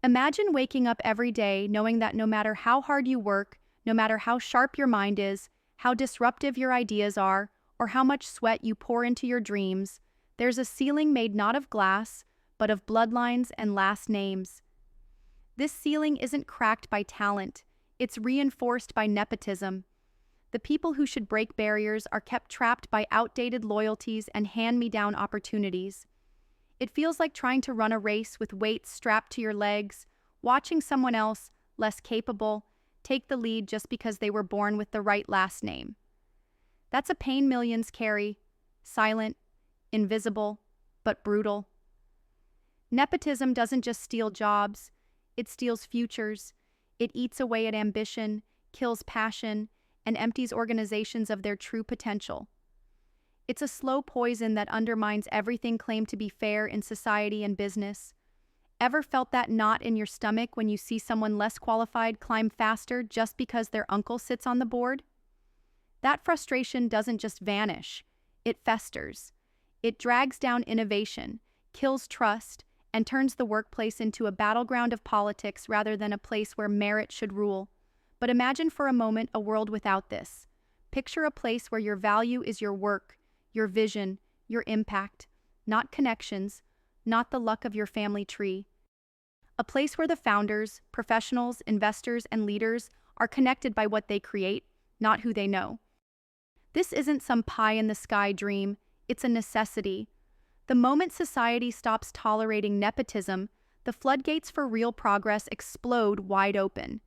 Imagine waking up every day knowing that no matter how hard you work, no matter how sharp your mind is, how disruptive your ideas are, or how much sweat you pour into your dreams, there's a ceiling made not of glass, but of bloodlines and last names. This ceiling isn't cracked by talent, it's reinforced by nepotism. The people who should break barriers are kept trapped by outdated loyalties and hand-me-down opportunities. It feels like trying to run a race with weights strapped to your legs, watching someone else, less capable, take the lead just because they were born with the right last name. That's a pain millions carry, silent, invisible, but brutal. Nepotism doesn't just steal jobs, it steals futures. It eats away at ambition, kills passion, and empties organizations of their true potential. It's a slow poison that undermines everything claimed to be fair in society and business. Ever felt that knot in your stomach when you see someone less qualified climb faster just because their uncle sits on the board? That frustration doesn't just vanish, it festers. It drags down innovation, kills trust, and turns the workplace into a battleground of politics rather than a place where merit should rule. But imagine for a moment a world without this. Picture a place where your value is your work, your vision, your impact, not connections, not the luck of your family tree. A place where the founders, professionals, investors, and leaders are connected by what they create, not who they know. This isn't some pie-in-the-sky dream, it's a necessity. The moment society stops tolerating nepotism, the floodgates for real progress explode wide open.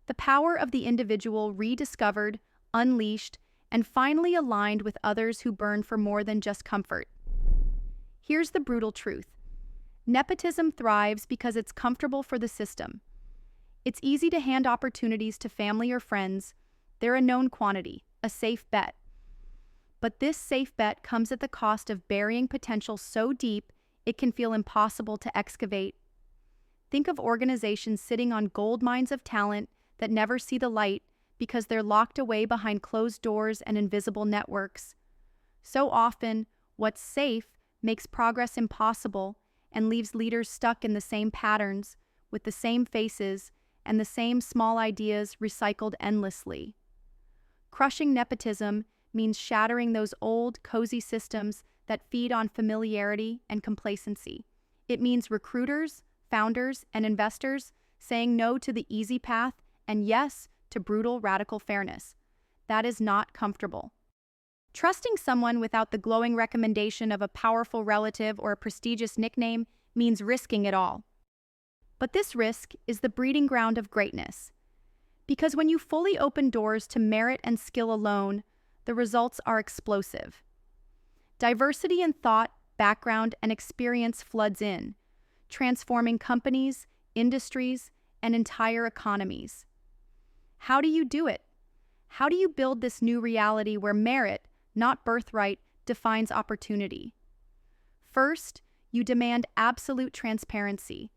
The power of the individual rediscovered, unleashed, and finally aligned with others who burn for more than just comfort. Here's the brutal truth. Nepotism thrives because it's comfortable for the system. It's easy to hand opportunities to family or friends. They're a known quantity, a safe bet. But this safe bet comes at the cost of burying potential so deep it can feel impossible to excavate. Think of organizations sitting on gold mines of talent that never see the light because they're locked away behind closed doors and invisible networks. So often, what's safe makes progress impossible and leaves leaders stuck in the same patterns, with the same faces, and the same small ideas recycled endlessly. Crushing nepotism means shattering those old, cozy systems that feed on familiarity and complacency. It means recruiters, founders, and investors saying no to the easy path and yes to brutal, radical fairness. That is not comfortable. Trusting someone without the glowing recommendation of a powerful relative or a prestigious nickname means risking it all. But this risk is the breeding ground of greatness. Because when you fully open doors to merit and skill alone, the results are explosive. Diversity in thought, background, and experience floods in, transforming companies, industries, and entire economies. How do you do it? How do you build this new reality where merit, not birthright, defines opportunity? First, you demand absolute transparency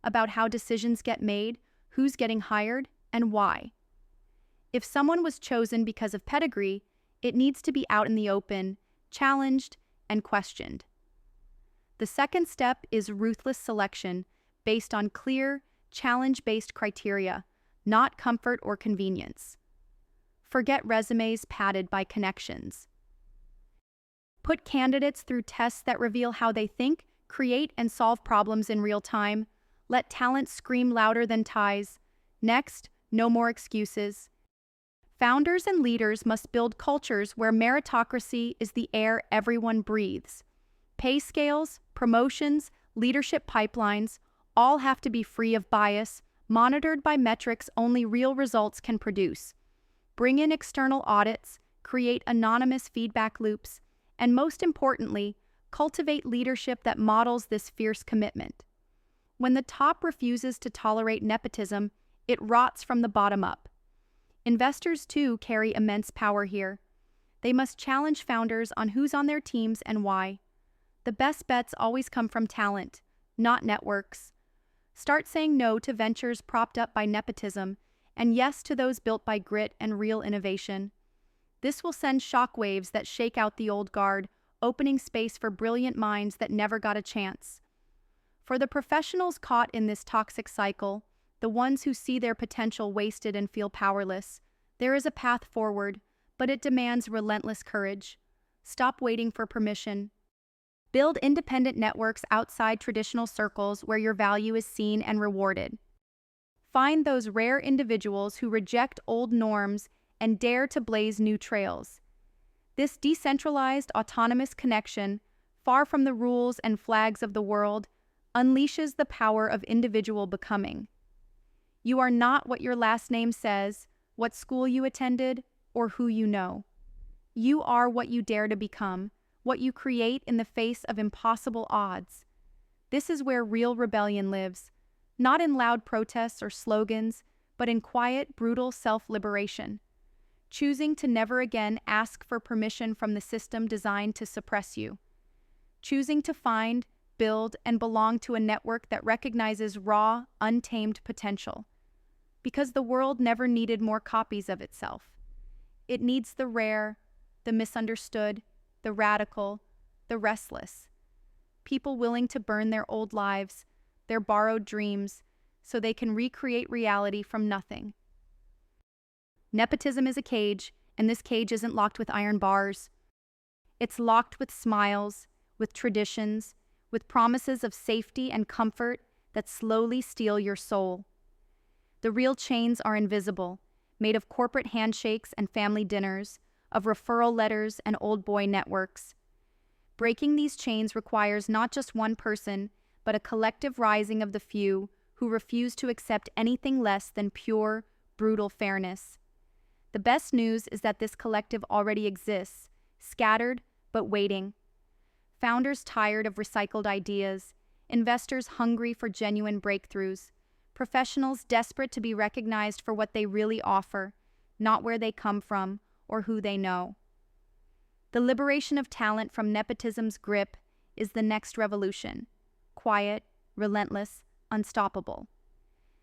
about how decisions get made, who's getting hired, and why. If someone was chosen because of pedigree, it needs to be out in the open, challenged, and questioned. The second step is ruthless selection based on clear, challenge-based criteria, not comfort or convenience. Forget resumes padded by connections. Put candidates through tests that reveal how they think, create, and solve problems in real time. Let talent scream louder than ties. Next, no more excuses. Founders and leaders must build cultures where meritocracy is the air everyone breathes. Pay scales, promotions, leadership pipelines all have to be free of bias, monitored by metrics only real results can produce. Bring in external audits, create anonymous feedback loops, and most importantly, cultivate leadership that models this fierce commitment. When the top refuses to tolerate nepotism, it rots from the bottom up. Investors, too, carry immense power here. They must challenge founders on who's on their teams and why. The best bets always come from talent, not networks. Start saying no to ventures propped up by nepotism, and yes to those built by grit and real innovation. This will send shockwaves that shake out the old guard, opening space for brilliant minds that never got a chance. For the professionals caught in this toxic cycle, the ones who see their potential wasted and feel powerless, there is a path forward, but it demands relentless courage. Stop waiting for permission. Build independent networks outside traditional circles where your value is seen and rewarded. Find those rare individuals who reject old norms and dare to blaze new trails. This decentralized, autonomous connection, far from the rules and flags of the world, unleashes the power of individual becoming. You are not what your last name says, what school you attended, or who you know. You are what you dare to become, what you create in the face of impossible odds. This is where real rebellion lives, not in loud protests or slogans, but in quiet, brutal self-liberation. Choosing to never again ask for permission from the system designed to suppress you. Choosing to find, build, and belong to a network that recognizes raw, untamed potential. Because the world never needed more copies of itself. It needs the rare, the misunderstood, the radical, the restless. People willing to burn their old lives, their borrowed dreams, so they can recreate reality from nothing. Nepotism is a cage, and this cage isn't locked with iron bars. It's locked with smiles, with traditions, with promises of safety and comfort that slowly steal your soul. The real chains are invisible, made of corporate handshakes and family dinners, of referral letters and old boy networks. Breaking these chains requires not just one person, but a collective rising of the few who refuse to accept anything less than pure, brutal fairness. The best news is that this collective already exists, scattered but waiting. Founders tired of recycled ideas, investors hungry for genuine breakthroughs, professionals desperate to be recognized for what they really offer, not where they come from or who they know. The liberation of talent from nepotism's grip is the next revolution. Quiet, relentless, unstoppable.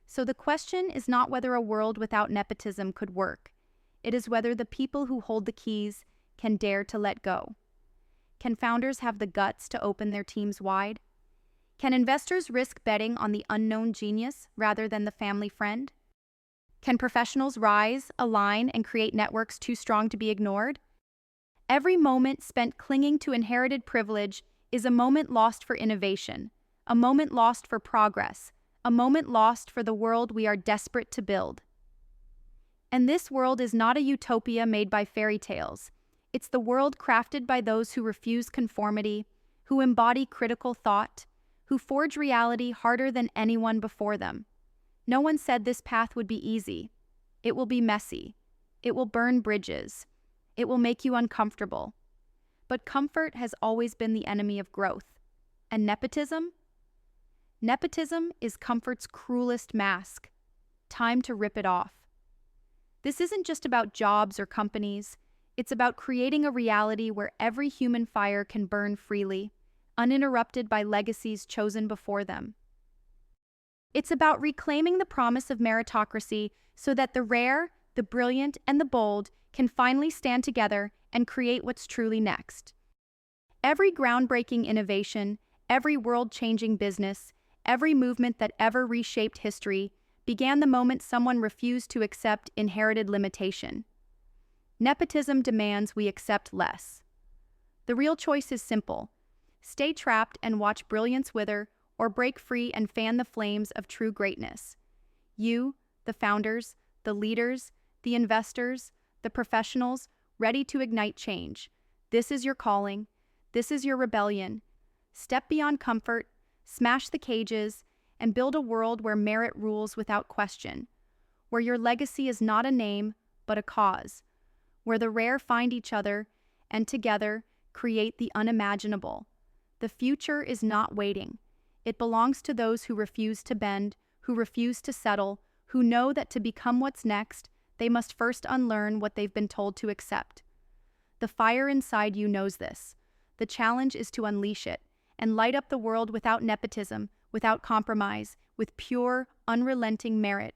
So the question is not whether a world without nepotism could work. It is whether the people who hold the keys can dare to let go. Can founders have the guts to open their teams wide? Can investors risk betting on the unknown genius rather than the family friend? Can professionals rise, align, and create networks too strong to be ignored? Every moment spent clinging to inherited privilege is a moment lost for innovation, a moment lost for progress, a moment lost for the world we are desperate to build. And this world is not a utopia made by fairy tales. It's the world crafted by those who refuse conformity, who embody critical thought, who forge reality harder than anyone before them. No one said this path would be easy. It will be messy. It will burn bridges. It will make you uncomfortable. But comfort has always been the enemy of growth. And nepotism? Nepotism is comfort's cruelest mask. Time to rip it off. This isn't just about jobs or companies. It's about creating a reality where every human fire can burn freely, uninterrupted by legacies chosen before them. It's about reclaiming the promise of meritocracy so that the rare, the brilliant, and the bold can finally stand together and create what's truly next. Every groundbreaking innovation, every world-changing business, every movement that ever reshaped history began the moment someone refused to accept inherited limitation. Nepotism demands we accept less. The real choice is simple. Stay trapped and watch brilliance wither, or break free and fan the flames of true greatness. You, the founders, the leaders, the investors, the professionals, ready to ignite change. This is your calling. This is your rebellion. Step beyond comfort, smash the cages, and build a world where merit rules without question, where your legacy is not a name, but a cause, where the rare find each other and together create the unimaginable. The future is not waiting. It belongs to those who refuse to bend, who refuse to settle, who know that to become what's next, they must first unlearn what they've been told to accept. The fire inside you knows this. The challenge is to unleash it and light up the world without nepotism, without compromise, with pure, unrelenting merit.